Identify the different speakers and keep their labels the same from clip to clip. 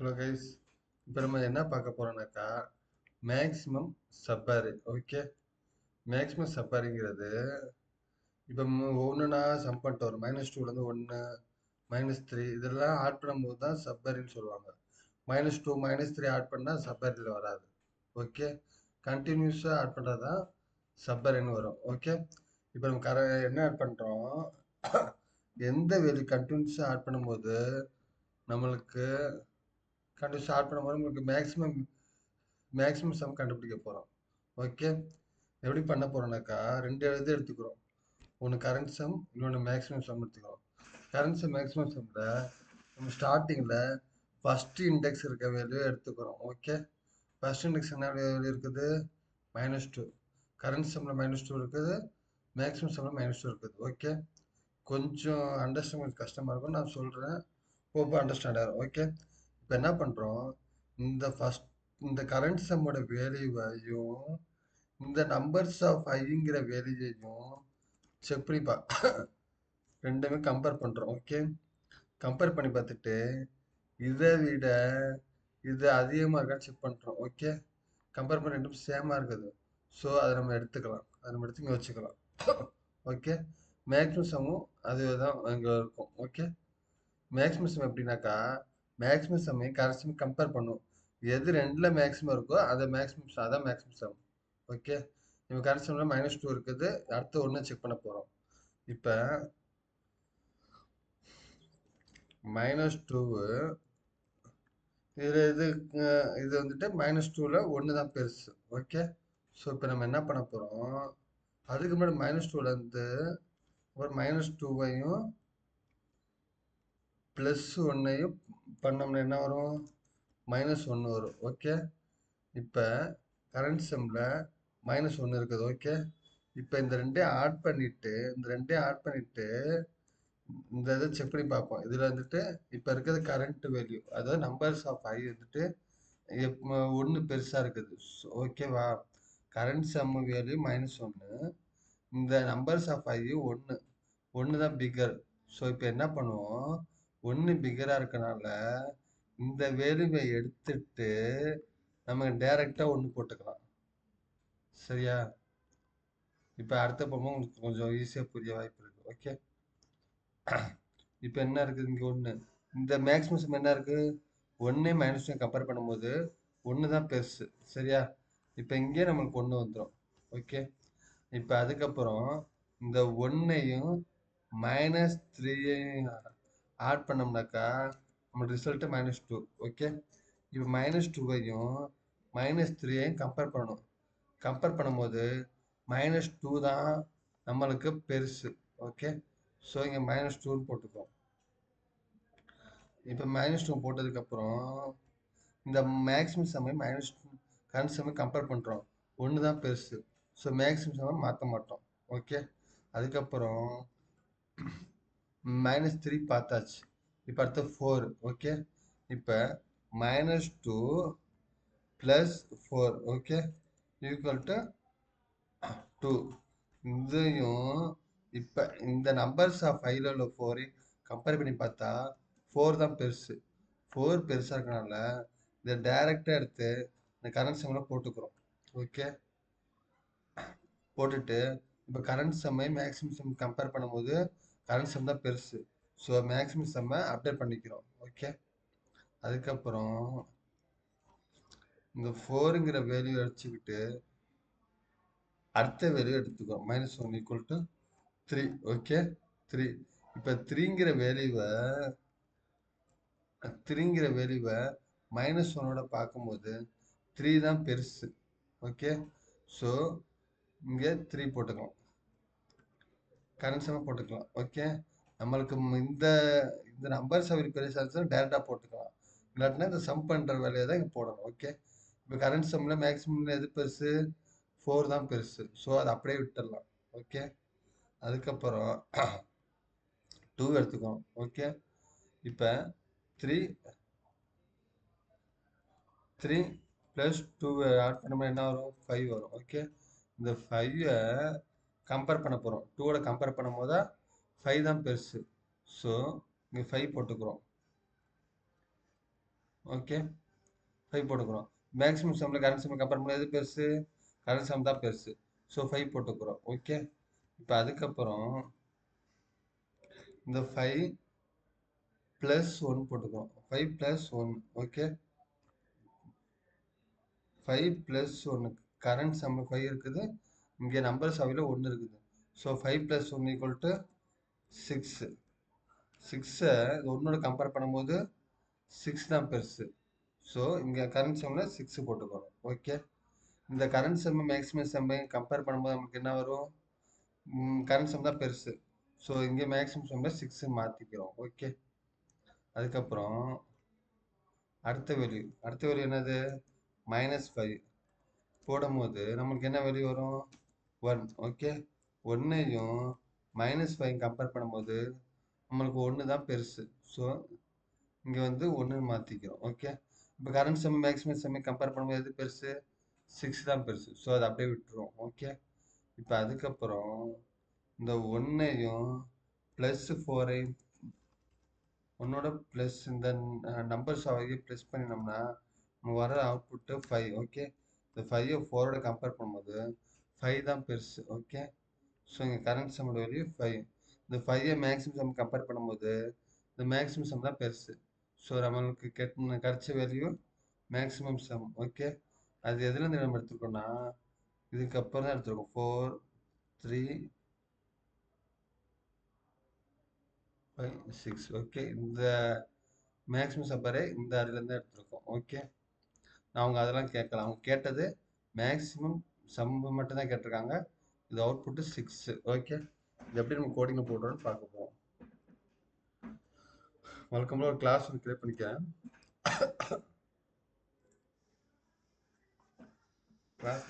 Speaker 1: Hello guys, இப்போ நம்ம என்ன பார்க்க போறோம்னாக்கா மேக்ஸிமம் சப்பாரி. ஓகே, மேக்ஸிமம் சப்பாரிங்கிறது இப்போ ஒன்றுனா சம் பண்ணிட்டு வரும். -2லேருந்து 1 -3 இதெல்லாம் ஆட் பண்ணும்போது தான் சப்பாரின்னு சொல்லுவாங்க. -2 -3 ஆட் பண்ணால் சப்பாரியில் வராது. ஓகே, கண்டினியூஸாக ஆட் பண்ணுறது தான் சப்பாரின்னு வரும். ஓகே, இப்போ நம்ம என்ன ஆட் பண்ணுறோம், எந்த வேல்யூ கண்டினியூஸாக ஆட் பண்ணும்போது நம்மளுக்கு கண்டினியூஸாக ஆட் பண்ணும்போது நம்மளுக்கு மேக்ஸிமம் சம் கண்டுபிடிக்க போகிறோம். ஓகே, எப்படி பண்ண போகிறோம்னாக்கா ரெண்டு இது எடுத்துக்கிறோம். ஒன்று கரண்ட் சம், இன்னொன்று மேக்ஸிமம் சம் எடுத்துக்கிறோம். கரண்ட் சம் மேக்ஸிமம் சம்மில் நம்ம ஸ்டார்டிங்கில் ஃபஸ்ட்டு இண்டெக்ஸ் இருக்க வேல்யூ எடுத்துக்கிறோம். ஓகே, ஃபஸ்ட் இண்டெக்ஸ் என்ன வேல்யூ இருக்குது, -2. கரண்ட் சம்மில் -2 இருக்குது, மேக்ஸிமம் சம்மில் -2 இருக்குது. ஓகே, கொஞ்சம் அண்டர்ஸ்டாண்ட் கஷ்டமாக இருக்கும், நான் சொல்கிறேன், போப்போ அண்டர்ஸ்டாண்ட் ஆகும். ஓகே, இப்போ என்ன பண்ணுறோம், இந்த கரண்ட் சம்மோட வேல்யூவையும் இந்த நம்பர்ஸ் ஆஃப் ஐங்கிற வேல்யூவையும் செக் பண்ணி ரெண்டுமே கம்பேர் பண்ணுறோம். ஓகே, கம்பேர் பண்ணி பார்த்துட்டு இதை விட இது அதிகமாக இருக்கான்னு செக் பண்ணுறோம். ஓகே, கம்பேர் பண்ணி ரெண்டும் சேமாக இருக்குது, ஸோ அதை நம்ம எடுத்துக்கலாம், அதை நம்ம எடுத்து இங்கே வச்சுக்கலாம். ஓகே, மேக்ஸிமம் சம்மும் அதுதான் இங்கே இருக்கும். ஓகே, மேக்ஸிமம் சம் எப்படின்னாக்கா மேக்ஸிமம் சம்மையும் கரண்ட் சம்மையும் கம்பேர் பண்ணும். எது ரெண்டில் மேக்ஸிமம் இருக்கோ அதை மேக்ஸிமம் அதான் மேக்ஸிமம் சம். ஓகே, இப்போ கரண்ட் சம்மில் -2 இருக்குது, அடுத்து ஒன்று செக் பண்ண போகிறோம். இப்போ -2 இதில் இது வந்துட்டு -2ல் 1 தான் பெருசு. ஓகே, ஸோ இப்போ நம்ம என்ன பண்ண போகிறோம், அதுக்கு முன்னாடி -2லேருந்து ஒரு -2வையும் +1ஐயும் பண்ணோம்னா என்ன வரும், -1 வரும். ஓகே, இப்போ கரண்ட் சம்மில் -1 இருக்குது. ஓகே, இப்போ இந்த ரெண்டையும் ஆட் பண்ணிட்டு இந்த இதை செக் பண்ணி பார்ப்போம். இதில் வந்துட்டு இப்போ இருக்கிறது கரண்ட் வேல்யூ, அதாவது நம்பர்ஸ் ஆஃப் ஐ வந்துட்டு ஒன்று பெருசாக இருக்குது. ஓகேவா, கரண்ட் சம் வேல்யூ -1, இந்த நம்பர்ஸ் ஆஃப் ஐ ஒன்று தான் பிகர். ஸோ இப்போ என்ன பண்ணுவோம், 1 பிகராக இருக்கனால இந்த வேல்யூவை எடுத்துட்டு நம்ம டைரெக்டாக 1 போட்டுக்கலாம். சரியா, இப்போ அடுத்த போகும்போது உங்களுக்கு கொஞ்சம் ஈஸியாக புரிய வாய்ப்பு இருக்குது. ஓகே, இப்போ என்ன இருக்குது இங்கே 1, இந்த மேக்ஸிமம் சம் என்ன இருக்குது, 1 -2 கம்பேர் பண்ணும்போது 1 தான் பெருசு. சரியா, இப்போ இங்கே நம்மளுக்கு 1 வந்துடும். ஓகே, இப்போ அதுக்கப்புறம் இந்த 1ஐயும் -3ஐயும் ஆட் பண்ணோம்னாக்கா நம்மளுக்கு ரிசல்ட்டு -2. ஓகே, இப்போ -2வையும் -3ஐயும் கம்பேர் பண்ணணும். கம்பேர் பண்ணும்போது -2 தான் நம்மளுக்கு பெருசு. ஓகே, ஸோ இங்கே -2ன்னு போட்டுக்கோம். இப்போ -2 போட்டதுக்கப்புறம் இந்த மேக்ஸிமம் சம்மையும் கரண்ட் சம்மையும் கம்பேர் பண்ணுறோம். 1 தான் பெருசு, ஸோ மேக்ஸிமம் சம்மை மாற்ற மாட்டோம். ஓகே, அதுக்கப்புறம் -3 பார்த்தாச்சு. இப்போ அடுத்து 4. ஓகே, இப்போ -2 + 4 ஓகே ஈக்குவல் டு 2. இதையும் இப்போ இந்த நம்பர்ஸ் ஆஃப் 5ல் உள்ள 4ஐயும் கம்பேர் பண்ணி பார்த்தா 4 தான் பெருசு. 4 பெருசாக இருக்கனால இதை டைரெக்டாக எடுத்து இந்த கரண்ட் சம்மில் போட்டுக்கிறோம். ஓகே, போட்டுட்டு இப்போ கரண்ட் சம்மை மேக்ஸிமம் சம் கம்பேர் பண்ணும்போது கரண்ட் சம் தான் பெருசு, ஸோ மேக்ஸிமம் சம்மை அப்டேட் பண்ணிக்கிறோம். ஓகே, அதுக்கப்புறம் இந்த 4ங்கிற வேல்யூ வச்சுக்கிட்டு அடுத்த வேல்யூ எடுத்துக்கிறோம், -1 = 3. ஓகே, 3. இப்போ 3ங்கிற வேல்யூவை -1ஓட பார்க்கும்போது 3 தான் பெருசு. ஓகே, ஸோ இங்கே 3 போட்டுக்கலாம், கரண்ட் சம்மை போட்டுக்கலாம். ஓகே, நம்மளுக்கு இந்த நம்பர்ஸ் அவர் பெருசாக இருந்துச்சுன்னா டேரெக்டாக போட்டுக்கலாம், இல்லாட்டினா இந்த சம் பண்ணுற வேலையை தான் இங்கே போடணும். ஓகே, இப்போ கரண்ட் சம்மில் மேக்ஸிமம் எது பெருசு, 4 தான் பெருசு, ஸோ அதை அப்படியே விட்டுடலாம். ஓகே, அதுக்கப்புறம் 2 எடுத்துக்கோம். ஓகே, இப்போ 3 + 2 ஆட் பண்ணும்போது என்ன வரும், 5 வரும். ஓகே, இந்த 5ஐ கம்பேர் பண்ண போகிறோம், 2ஓட கம்பேர் பண்ணும் போது 5 தான் பெருசு, ஸோ இங்கே 5 போட்டுக்கிறோம். ஓகே 5 போட்டுக்கிறோம். மேக்ஸிமம் சம்மில் கரண்ட் சம் கம்பேர் பண்ண எது பெருசு? கரண்ட் சம் தான் பெருசு. ஸோ 5 போட்டுக்கிறோம். ஓகே இப்போ அதுக்கப்புறம் இந்த 5 ப்ளஸ் 1 போட்டுக்கிறோம். 5 ப்ளஸ் 1 ஓகே 5 ப்ளஸ் 1 கரண்ட் சம்மில் 5 இருக்குது. இங்கே நம்பர்ஸ் அவையில் 1 இருக்குது. So 5 plus 1 equal to 6. 6ஐ இது 1ஓட கம்பேர் பண்ணும்போது 6 தான் பெருசு. ஸோ இங்கே கரண்ட் சம்மில் 6 போட்டுக்கணும். ஓகே இந்த கரண்ட் சம் மேக்ஸிமம் சம்மை கம்பேர் பண்ணும்போது நமக்கு என்ன வரும்? கரண்ட் சம் தான் பெருசு. ஸோ இங்கே மேக்ஸிமம் சம்மில் 6 மாற்றிக்கிறோம். ஓகே அதுக்கப்புறம் அடுத்த வேல்யூ என்னது? -5 போடும்போது நம்மளுக்கு என்ன வேல்யூ வரும்? 1. ஓகே 1ஐயும் -5 கம்பேர் பண்ணும்போது நம்மளுக்கு 1 தான் பெருசு. ஸோ இங்கே வந்து 1 மாற்றிக்கிறோம். ஓகே இப்போ கரண்ட் சம் மேக்ஸிமம் சம்மை கம்பேர் பண்ணும்போது எது பெருசு? 6 தான் பெருசு. ஸோ அதை அப்படியே விட்டுருவோம். ஓகே இப்போ அதுக்கப்புறம் இந்த 1ஐயும் ப்ளஸ் 4ஐயும் 1ஓட ப்ளஸ் இந்த நம்பர்ஸ் அவையும் ப்ளஸ் பண்ணினோம்னா நமக்கு வர அவுட்புட்டு 5. ஓகே இந்த 5ஐ 4ஓட கம்பேர் பண்ணும்போது 5 தான் பெருசு. ஓகே ஸோ இங்கே கரண்ட் சம்மோட வேல்யூ 5. இந்த 5ஐ மேக்ஸிமம் சம் கம்பேர் பண்ணும்போது இந்த மேக்ஸிமம் சம் தான் பெருசு. ஸோ நம்மளுக்கு கிடைச்ச வேல்யூ மேக்ஸிமம் சம். ஓகே அது எதுலேருந்து நம்ம எடுத்துருக்கோம்னா இதுக்கப்புறம் தான் எடுத்துருக்கோம். 4 3 5 6. ஓகே இந்த மேக்ஸிமம் சப்பரே இந்த அதுலேருந்து எடுத்துருக்கோம். ஓகே அவங்க அதெல்லாம் கேட்கலாம். அவங்க கேட்டது மேக்ஸிமம் சம்மு மட்டும் தான் கேட்டிருக்காங்க. இது அவுட்புட்டு 6. ஓகே இது எப்படி நம்ம கோடிங்கில் போடுறோன்னு பார்க்க போவோம். வழக்கம் போல ஒரு கிளாஸ் ஒன்று கிரியேட் பண்ணிக்கிறேன். கிளாஸ்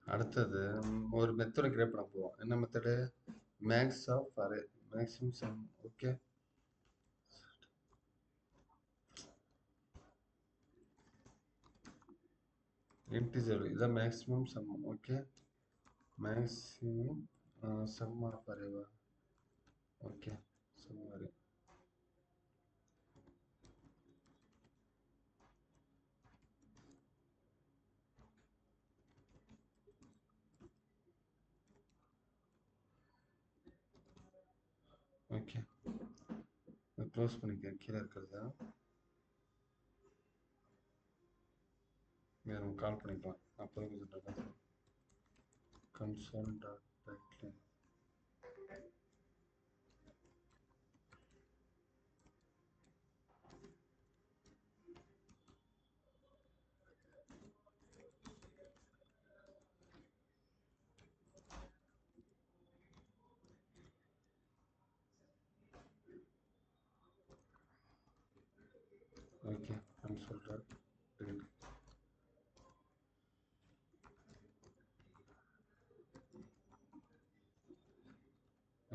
Speaker 1: அடுத்தது ஒரு மெத்தடை கிரியேட் பண்ண போவோம். என்ன method? Max of array maximum sum. Okay integer இதான் maximum sum. Okay maximum sum of அரேவா? Okay sum array okay close பண்ணிக்கிறேன். கீழே இருக்கிறதா இதை நம்ம கால் பண்ணிக்கலாம். அப்போ console dot pipeline. Okay console dot read.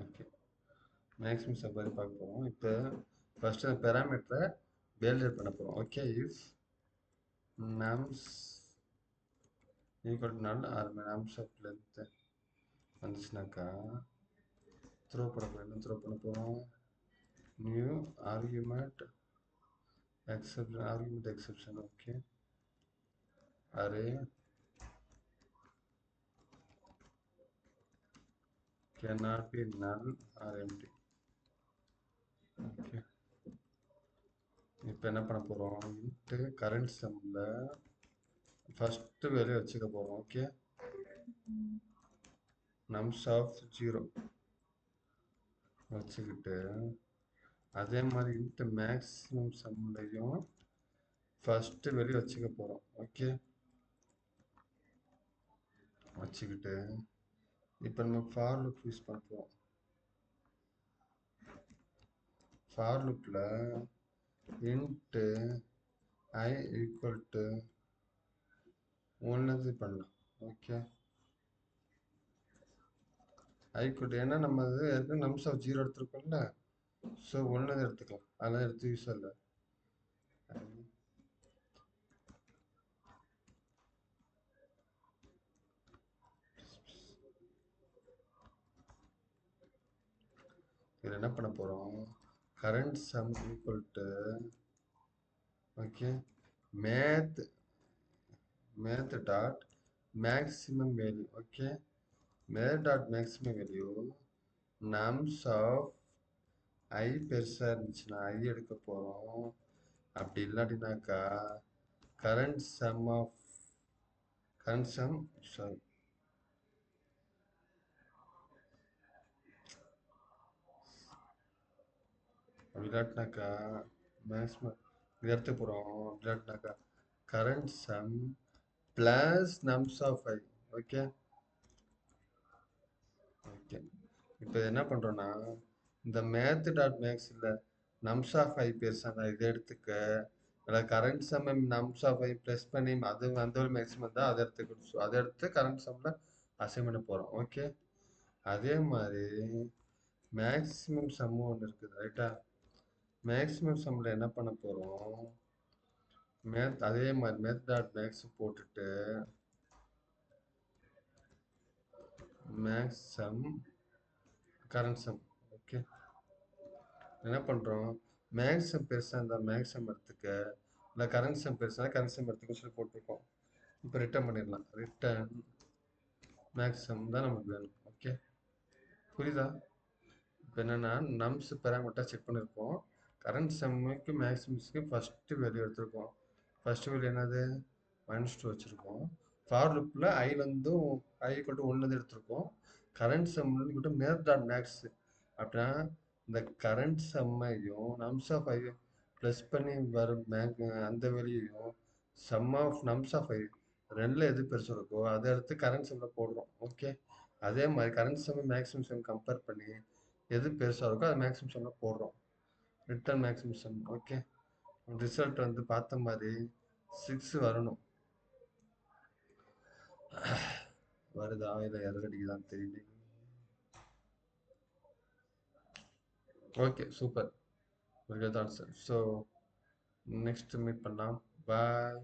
Speaker 1: Okay maximum subarray பார்க்க போகிறோம். இப்போ ஃபஸ்ட்டு அந்த பேராமீட்டரை வேலிடேட் பண்ண போகிறோம். Okay if nums equal to null or nums of length வந்துச்சுனாக்கா த்ரோ பண்ண போகிறோம். என்ன த்ரோ பண்ண போகிறோம்? New argument exception. Okay array cannot be null or empty. Okay இப்போ என்ன பண்ண போகிறோம்? இன்ட்டு கரண்ட் சம்மில் ஃபஸ்ட்டு வேல்யூ வச்சுக்க போகிறோம். ஓகே நம்ஸ் ஆஃப் 0 வச்சுக்கிட்டு அதே மாதிரி இன்ட்டு மேக்ஸிமம் சம்லையும் ஃபஸ்ட்டு வேல்யூ வச்சுக்க போகிறோம். ஓகே வச்சுக்கிட்டு இப்போ நம்ம ஃபார் லுக் யூஸ் பண்ணுறோம். ஃபார் லுக்கில் இன்ட்டு ஐ ஈக்குவல் டு ஒன்றுது பண்ணலாம். ஓகே, ஐ ஈக்குவல் ஏன்னா நம்ம இது ஏற்கனவே நம்ஸ் ஆஃப் 0 எடுத்துருக்கோம்ல, ஸோ ஒன்றுது எடுத்துக்கலாம். அதெல்லாம் எடுத்து யூஸ் இல்லை. இதில் என்ன பண்ண போகிறோம், current sum equal to okay math dot maximum value. Okay, math dot maximum value nums of i பெருசாக இருந்துச்சுன்னா ஐ எடுக்க போகிறோம். அப்படி இல்லாட்டினாக்கா கரண்ட் சம் சாரி அப்படி இல்லாட்டினாக்கா மேக்ஸிமம் இது எடுத்து போகிறோம். அப்படி இல்லாட்டினாக்கா current sum plus nums of i. Okay okay, இப்போ என்ன பண்ணுறோன்னா இந்த மேத் டாட் மேக்ஸில் நம்ஸ் ஆஃப் ஐ பெருசாக இதை எடுத்துக்க, அதாவது current sum nums of i plus பண்ணி அது அந்த ஒரு மேக்ஸிமம் தான் அதை எடுத்துக்கிட்டு அதை எடுத்து கரண்ட் சம்மில் அசைன் பண்ண போகிறோம். ஓகே, அதே மாதிரி மேக்ஸிமம் சம்மும் ஒன்று இருக்குது ரைட்டா. மேக்ஸிமம் சம்மில் என்ன பண்ண போகிறோம், அதே மாதிரி மேத் டாட் மேக்ஸ் போட்டுட்டு max sum current sum. Okay, என்ன பண்ணுறோம், மேக்ஸ் சம் பெருசாக இருந்தால் மேக்ஸ் சம் எடுத்துக்க, இல்லை கரண்ட் சம் பெருசாக கரண்ட் சம் எடுத்துக்க சொல்லி போட்டிருக்கோம். இப்போ ரிட்டர்ன் பண்ணிடலாம். ரிட்டர்ன் மேக்ஸ் சம் தான் நமக்கு வேணும். ஓகே, புரியுதா. இப்போ என்னென்னா நம்ஸ் பேராமீட்டர் செக் பண்ணியிருக்கோம். கரண்ட் சம்முக்கு மேக்ஸிமம்ஸ்க்கு ஃபஸ்ட்டு வேல்யூ எடுத்திருக்கோம். ஃபஸ்ட்டு வேல்யூ என்னது -2 வச்சுருக்கோம். ஃபார் லுப்பில் ஐலேருந்தும் ஐ ஈக்குவல் டு 1 எடுத்திருக்கோம். கரண்ட் சம்லேருந்து கூட மேத் டாட் மேக்ஸ் அப்படின்னா இந்த கரண்ட் சம்மையும் நம்ஸ் ஆஃப் ஐ ப்ளஸ் பண்ணி வரும் அந்த வேல்யூயும் sum of nums of i ரெண்டில் எது பெருசு இருக்கோ அதை எடுத்து கரண்ட் சம்மில் போடுறோம். ஓகே, அதே மாதிரி current sum maximum sum compare பண்ணி எது பெருசாக இருக்கோ அது மேக்ஸிமம் சம்மில் போடுறோம். Return maximum sum. Okay, result வந்து பார்த்த மாதிரி 6 வரணும். வருதா இல்லை எரர் அடிக்குதான்னு தெரியல. Okay, super. ஓகே தான் சார். ஸோ நெக்ஸ்ட் மீட் பண்ணலாம். பாய்.